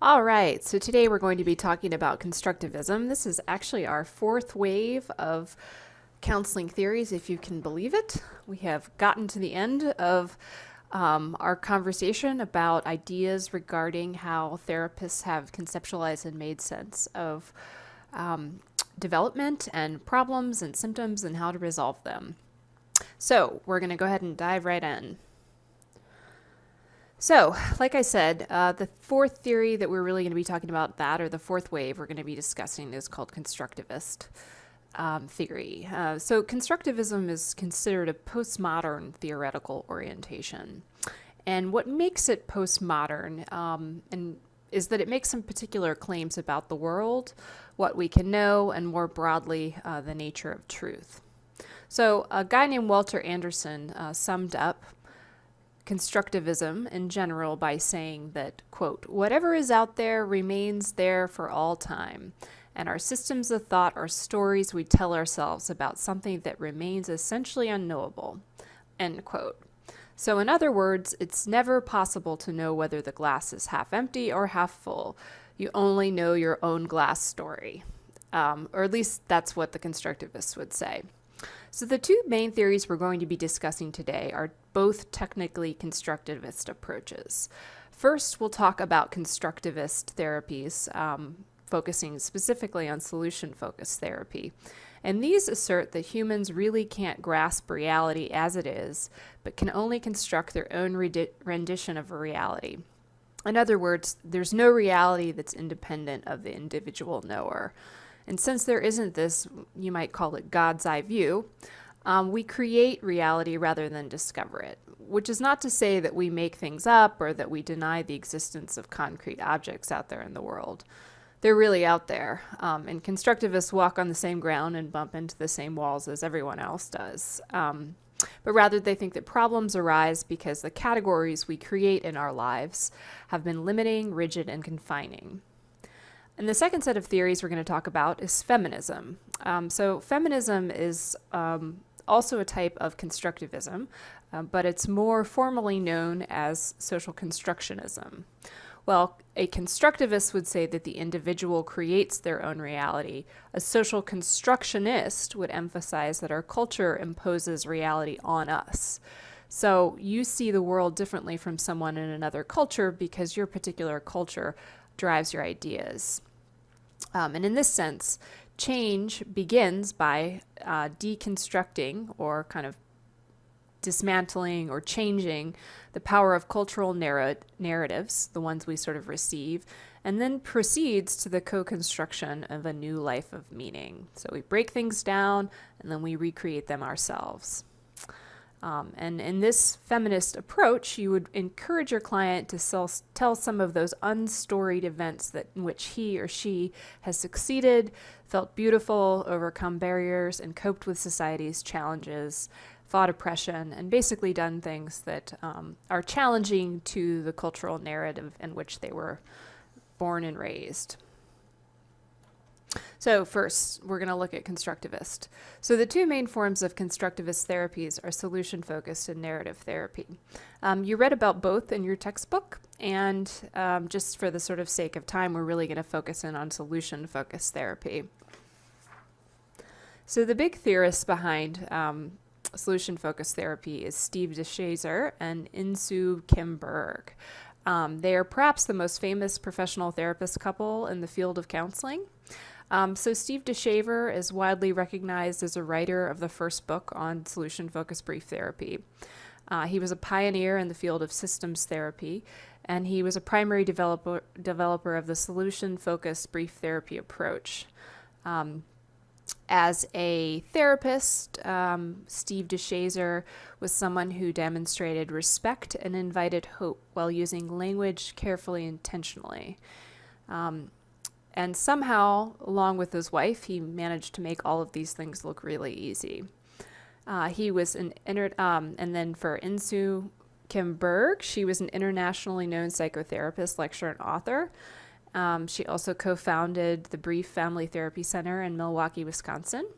All right, so today we're going to be talking about constructivism. This is actually our fourth wave of counseling theories, if you can believe it. We have gotten to the end of our conversation about ideas regarding how therapists have conceptualized and made sense of development and problems and symptoms and how to resolve them. So we're going to go ahead and dive right in. So, like I said, the fourth theory that we're really going to be talking about, or the fourth wave we're going to be discussing, is called constructivist theory. So, constructivism is considered a postmodern theoretical orientation. And what makes it postmodern is that it makes some particular claims about the world, what we can know, and more broadly, the nature of truth. So, a guy named Walter Anderson summed up constructivism in general by saying that, quote, whatever is out there remains there for all time, and our systems of thought are stories we tell ourselves about something that remains essentially unknowable, end quote. So in other words, it's never possible to know whether the glass is half empty or half full. You only know your own glass story. Or at least that's what the constructivists would say. So the two main theories we're going to be discussing today are both technically constructivist approaches. First, we'll talk about constructivist therapies, focusing specifically on solution-focused therapy. And these assert that humans really can't grasp reality as it is, but can only construct their own rendition of a reality. In other words, there's no reality that's independent of the individual knower. And since there isn't this, you might call it God's eye view, we create reality rather than discover it, which is not to say that we make things up or that we deny the existence of concrete objects out there in the world. They're really out there, and constructivists walk on the same ground and bump into the same walls as everyone else does. But rather, they think that problems arise because the categories we create in our lives have been limiting, rigid, and confining. And the second set of theories we're going to talk about is feminism. So feminism is also a type of constructivism, but it's more formally known as social constructionism. Well, a constructivist would say that the individual creates their own reality. A social constructionist would emphasize that our culture imposes reality on us. So you see the world differently from someone in another culture because your particular culture drives your ideas. And in this sense, change begins by deconstructing or kind of dismantling or changing the power of cultural narratives, the ones we sort of receive, and then proceeds to the co-construction of a new life of meaning. So we break things down and then we recreate them ourselves. And in this feminist approach, you would encourage your client to tell some of those unstoried events in which he or she has succeeded, felt beautiful, overcome barriers, and coped with society's challenges, fought oppression, and basically done things that are challenging to the cultural narrative in which they were born and raised. So first, we're going to look at constructivist. So the two main forms of constructivist therapies are solution-focused and narrative therapy. You read about both in your textbook, and just for the sort of sake of time, we're really going to focus in on solution-focused therapy. So the big theorists behind solution-focused therapy is Steve DeShazer and Insoo Kim Berg. They are perhaps the most famous professional therapist couple in the field of counseling. So Steve DeShaver is widely recognized as a writer of the first book on solution-focused brief therapy. He was a pioneer in the field of systems therapy, and he was a primary developer of the solution-focused brief therapy approach. As a therapist, Steve DeShazer was someone who demonstrated respect and invited hope while using language carefully and intentionally. And somehow, along with his wife, he managed to make all of these things look really easy. He was and then for Insoo Kim Berg, she was an internationally known psychotherapist, lecturer, and author. She also co-founded the Brief Family Therapy Center in Milwaukee, Wisconsin.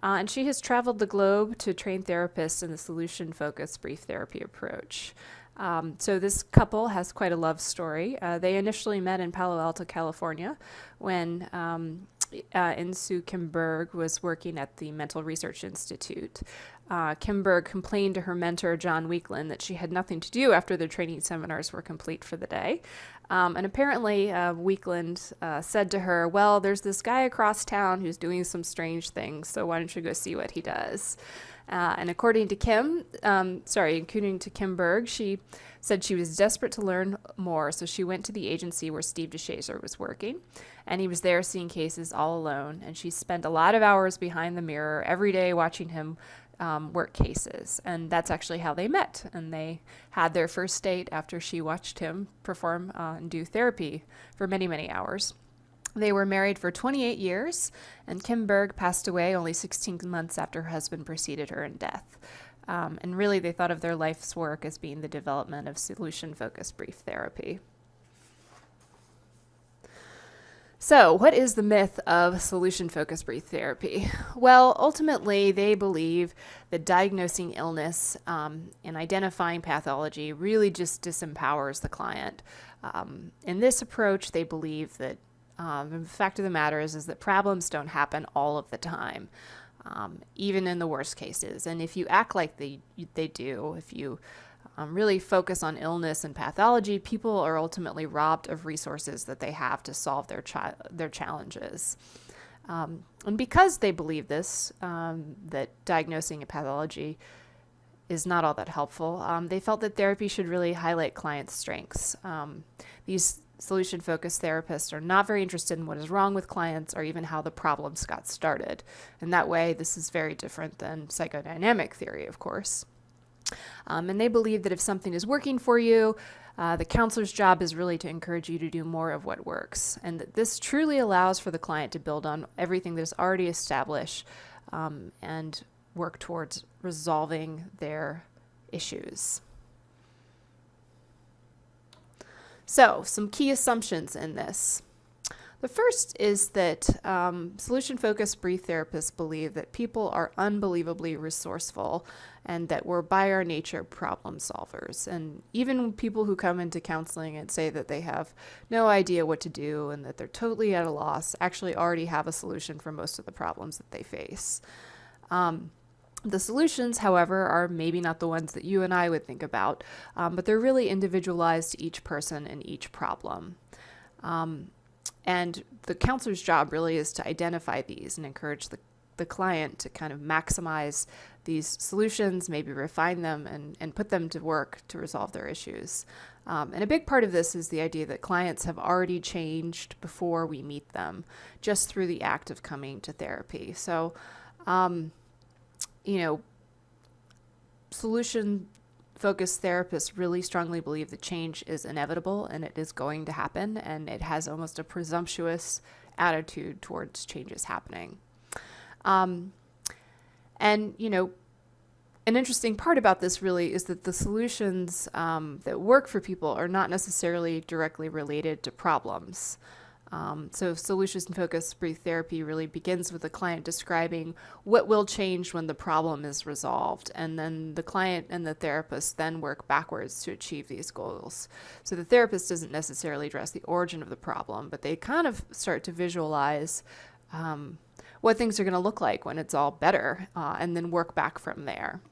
And she has traveled the globe to train therapists in the solution-focused brief therapy approach. So this couple has quite a love story. They initially met in Palo Alto, California, when Insoo Kim Berg was working at the Mental Research Institute. Kim Berg complained to her mentor, John Weekland, that she had nothing to do after the training seminars were complete for the day. And apparently, Weekland said to her, well, there's this guy across town who's doing some strange things, so why don't you go see what he does? And according to Kim Berg, she said she was desperate to learn more, so she went to the agency where Steve DeShazer was working, and he was there seeing cases all alone, and she spent a lot of hours behind the mirror every day watching him work cases, and that's actually how they met, and they had their first date after she watched him perform and do therapy for many, many hours. They were married for 28 years, and Kim Berg passed away only 16 months after her husband preceded her in death. And really, they thought of their life's work as being the development of solution-focused brief therapy. So, what is the myth of solution-focused brief therapy? Well, ultimately, they believe that diagnosing illness and identifying pathology really just disempowers the client. In this approach, they believe that the fact of the matter is that problems don't happen all of the time, even in the worst cases. And if you act like they do, if you really focus on illness and pathology, people are ultimately robbed of resources that they have to solve their challenges. And because they believe this, that diagnosing a pathology is not all that helpful, they felt that therapy should really highlight clients' strengths. These solution-focused therapists are not very interested in what is wrong with clients or even how the problems got started. And that way, this is very different than psychodynamic theory, of course. And they believe that if something is working for you, the counselor's job is really to encourage you to do more of what works. And that this truly allows for the client to build on everything that is already established and work towards resolving their issues. So, some key assumptions in this. The first is that solution-focused brief therapists believe that people are unbelievably resourceful and that we're by our nature problem solvers. And even people who come into counseling and say that they have no idea what to do and that they're totally at a loss actually already have a solution for most of the problems that they face. The solutions, however, are maybe not the ones that you and I would think about, but they're really individualized to each person and each problem. And the counselor's job really is to identify these and encourage the client to kind of maximize these solutions, maybe refine them and put them to work to resolve their issues. And a big part of this is the idea that clients have already changed before we meet them, just through the act of coming to therapy. So, solution-focused therapists really strongly believe that change is inevitable and it is going to happen, and it has almost a presumptuous attitude towards changes happening. An interesting part about this really is that the solutions that work for people are not necessarily directly related to problems. So solution-focused brief therapy really begins with the client describing what will change when the problem is resolved, and then the client and the therapist then work backwards to achieve these goals. So the therapist doesn't necessarily address the origin of the problem, but they kind of start to visualize what things are going to look like when it's all better, and then work back from there.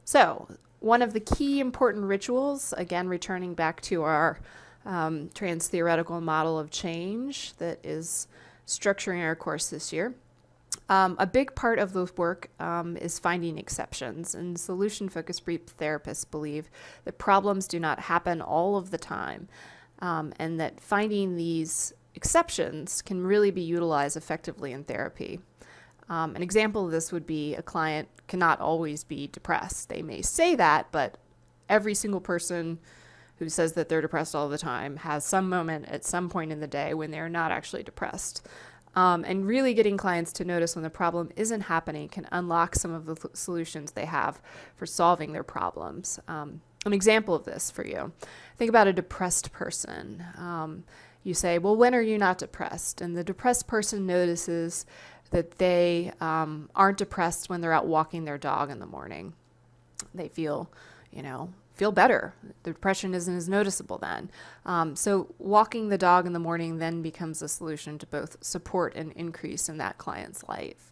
So, one of the key important rituals, again returning back to our trans-theoretical model of change that is structuring our course this year, a big part of the work is finding exceptions. And solution-focused brief therapists believe that problems do not happen all of the time, and that finding these exceptions can really be utilized effectively in therapy. An example of this would be a client cannot always be depressed. They may say that, but every single person who says that they're depressed all the time has some moment at some point in the day when they're not actually depressed. And really getting clients to notice when the problem isn't happening can unlock some of the solutions they have for solving their problems. An example of this for you, think about a depressed person. You say, well, when are you not depressed? And the depressed person notices that they aren't depressed when they're out walking their dog in the morning. they feel, feel better. The depression isn't as noticeable then. So walking the dog in the morning then becomes a solution to both support and increase in that client's life.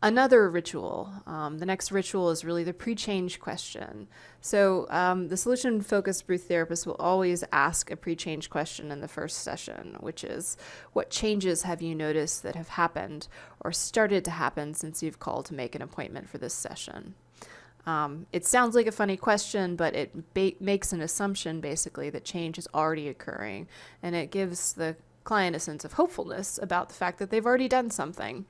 Another ritual, the next ritual is really the pre-change question. So the solution-focused brief therapist will always ask a pre-change question in the first session, which is, what changes have you noticed that have happened or started to happen since you've called to make an appointment for this session? It sounds like a funny question, but it makes an assumption basically that change is already occurring, and it gives the client a sense of hopefulness about the fact that they've already done something.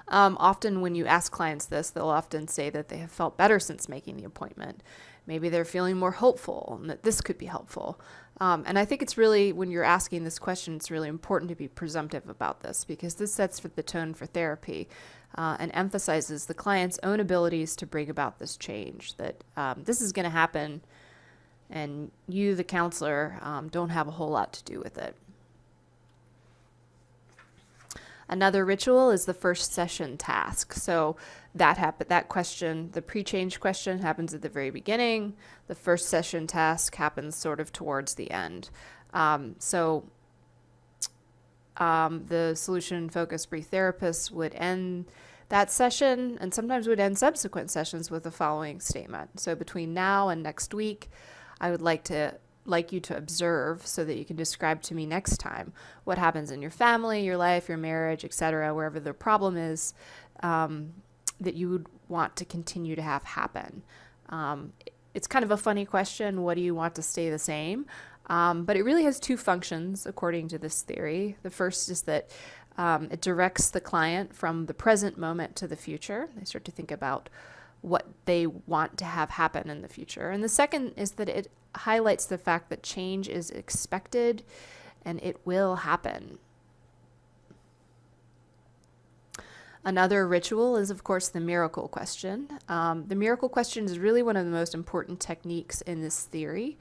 Often when you ask clients this, they'll often say that they have felt better since making the appointment. Maybe they're feeling more hopeful and that this could be helpful. And I think it's really, when you're asking this question, it's really important to be presumptive about this, because this sets the tone for therapy and emphasizes the client's own abilities to bring about this change, that this is going to happen and you, the counselor, don't have a whole lot to do with it. Another ritual is the first session task. So that question, the pre-change question, happens at the very beginning. The first session task happens sort of towards the end. The solution-focused brief therapist would end that session and sometimes would end subsequent sessions with the following statement. So between now and next week, I would like you to observe so that you can describe to me next time what happens in your family, your life, your marriage, etc., wherever the problem is that you would want to continue to have happen. It's kind of a funny question. What do you want to stay the same? But it really has two functions according to this theory. The first is that it directs the client from the present moment to the future. They start to think about what they want to have happen in the future. And the second is that it highlights the fact that change is expected and it will happen. Another ritual is, of course, the miracle question. The miracle question is really one of the most important techniques in this theory.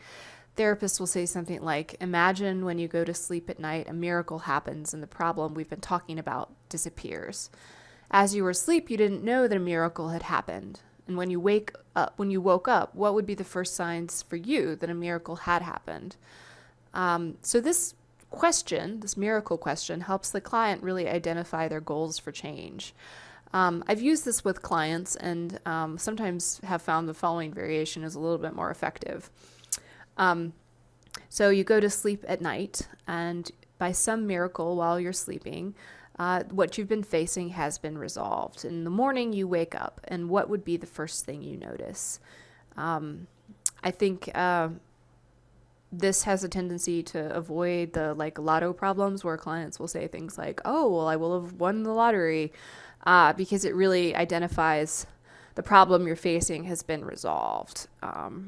Therapists will say something like, imagine when you go to sleep at night, a miracle happens and the problem we've been talking about disappears. As you were asleep, you didn't know that a miracle had happened. And when you woke up, what would be the first signs for you that a miracle had happened? So this question, this miracle question, helps the client really identify their goals for change. I've used this with clients and sometimes have found the following variation is a little bit more effective. So you go to sleep at night, and by some miracle while you're sleeping, what you've been facing has been resolved. In the morning, you wake up, and what would be the first thing you notice? I think this has a tendency to avoid the lotto problems where clients will say things like, oh, well, I will have won the lottery, because it really identifies the problem you're facing has been resolved,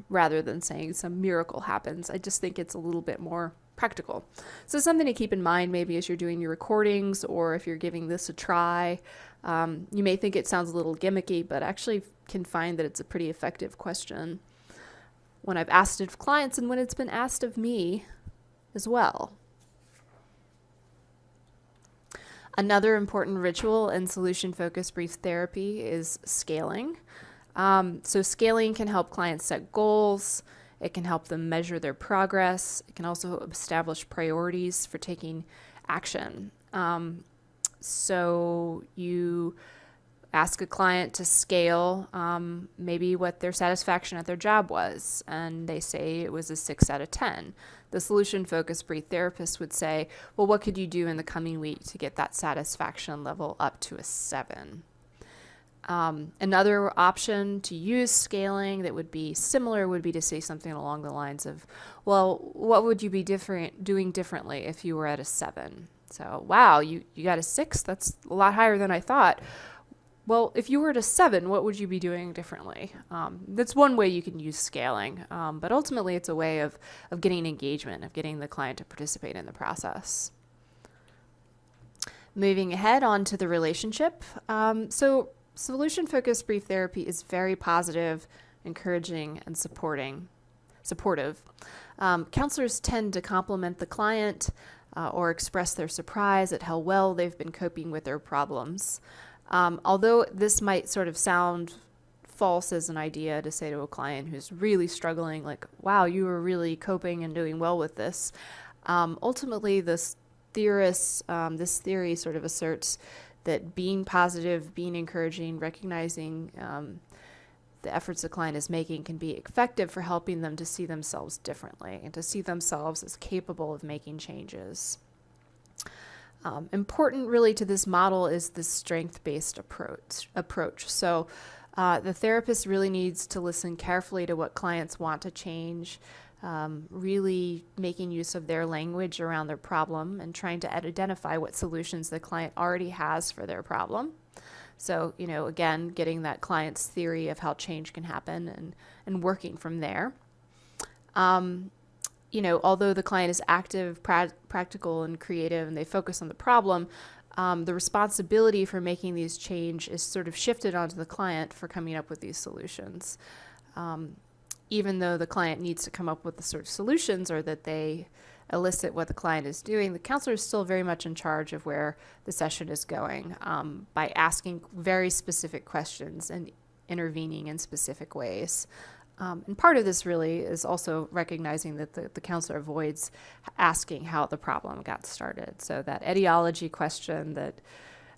rather than saying some miracle happens. I just think it's a little bit more practical. So something to keep in mind maybe as you're doing your recordings or if you're giving this a try. You may think it sounds a little gimmicky, but actually can find that it's a pretty effective question when I've asked it of clients and when it's been asked of me as well. Another important ritual in solution-focused brief therapy is scaling. So scaling can help clients set goals. It can help them measure their progress. It can also establish priorities for taking action. So you ask a client to scale maybe what their satisfaction at their job was, and they say it was a 6 out of 10. The solution-focused brief therapist would say, well, what could you do in the coming week to get that satisfaction level up to a 7? Another option to use scaling that would be similar would be to say something along the lines of, well, what would you be doing differently if you were at a 7? So, wow, you got a 6? That's a lot higher than I thought. Well, if you were at a 7, what would you be doing differently? That's one way you can use scaling, but ultimately it's a way of getting engagement, of getting the client to participate in the process. Moving ahead on to the relationship. So solution-focused brief therapy is very positive, encouraging, and supportive. Counselors tend to compliment the client or express their surprise at how well they've been coping with their problems. Although this might sort of sound false as an idea to say to a client who's really struggling, like, wow, you were really coping and doing well with this. Ultimately, this theory sort of asserts that being positive, being encouraging, recognizing the efforts the client is making can be effective for helping them to see themselves differently and to see themselves as capable of making changes. Important really to this model is this strength-based approach. So the therapist really needs to listen carefully to what clients want to change, really making use of their language around their problem and trying to identify what solutions the client already has for their problem. So, again, getting that client's theory of how change can happen and working from there. Although the client is active, practical, and creative, and they focus on the problem, the responsibility for making these change is sort of shifted onto the client for coming up with these solutions. Even though the client needs to come up with the sort of solutions or that they elicit what the client is doing, the counselor is still very much in charge of where the session is going by asking very specific questions and intervening in specific ways. And part of this really is also recognizing that the counselor avoids asking how the problem got started. So that etiology question that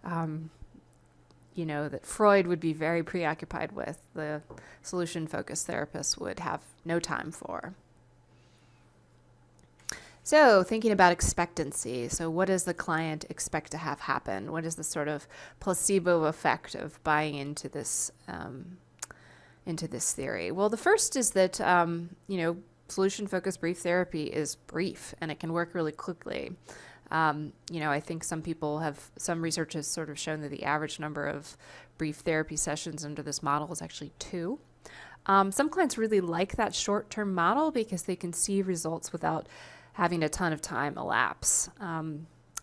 that Freud would be very preoccupied with, the solution-focused therapist would have no time for. So thinking about expectancy. So what does the client expect to have happen? What is the sort of placebo effect of buying into this theory? Well, the first is that, solution-focused brief therapy is brief and it can work really quickly. I think some research has sort of shown that the average number of brief therapy sessions under this model is actually 2. Some clients really like that short-term model because they can see results without having a ton of time elapse.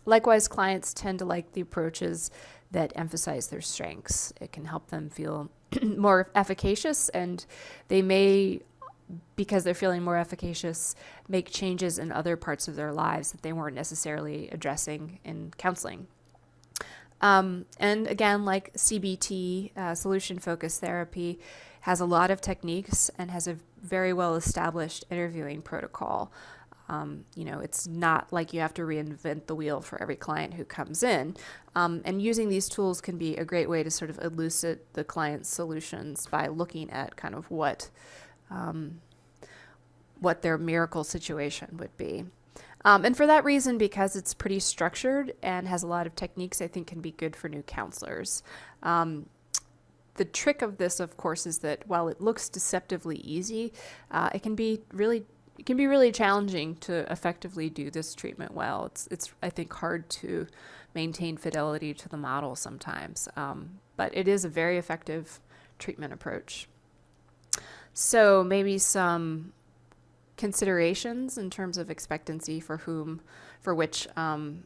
Likewise, clients tend to like the approaches that emphasize their strengths. It can help them feel more efficacious, and they may, because they're feeling more efficacious, make changes in other parts of their lives that they weren't necessarily addressing in counseling. And again, like CBT, solution-focused therapy, has a lot of techniques and has a very well-established interviewing protocol. It's not like you have to reinvent the wheel for every client who comes in. And using these tools can be a great way to sort of elucidate the client's solutions by looking at kind of what their miracle situation would be. And for that reason, because it's pretty structured and has a lot of techniques, I think can be good for new counselors. The trick of this, of course, is that while it looks deceptively easy, it can be really challenging to effectively do this treatment well. It's I think hard to maintain fidelity to the model sometimes, but it is a very effective treatment approach. So maybe some considerations in terms of expectancy for which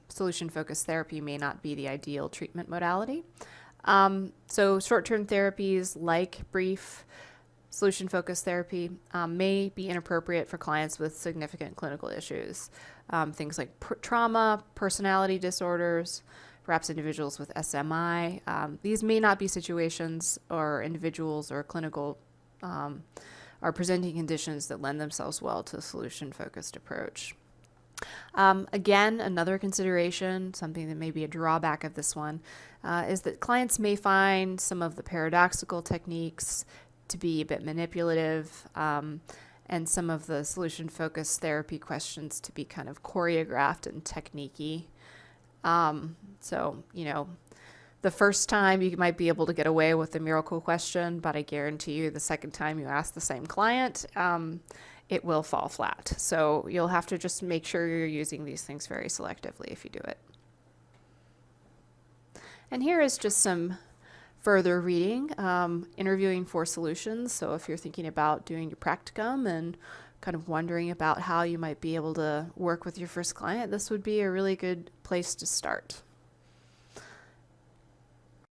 solution-focused therapy may not be the ideal treatment modality. So short-term therapies like brief solution-focused therapy may be inappropriate for clients with significant clinical issues. Things like trauma, personality disorders, perhaps individuals with SMI. These may not be situations or individuals or clinical are presenting conditions that lend themselves well to a solution-focused approach. Again, another consideration, something that may be a drawback of this one, is that clients may find some of the paradoxical techniques to be a bit manipulative, and some of the solution-focused therapy questions to be kind of choreographed and technique-y. The first time you might be able to get away with the miracle question, but I guarantee you the second time you ask the same client, it will fall flat. So you'll have to just make sure you're using these things very selectively if you do it. And here is just some further reading, interviewing for solutions. So if you're thinking about doing your practicum and kind of wondering about how you might be able to work with your first client, this would be a really good place to start.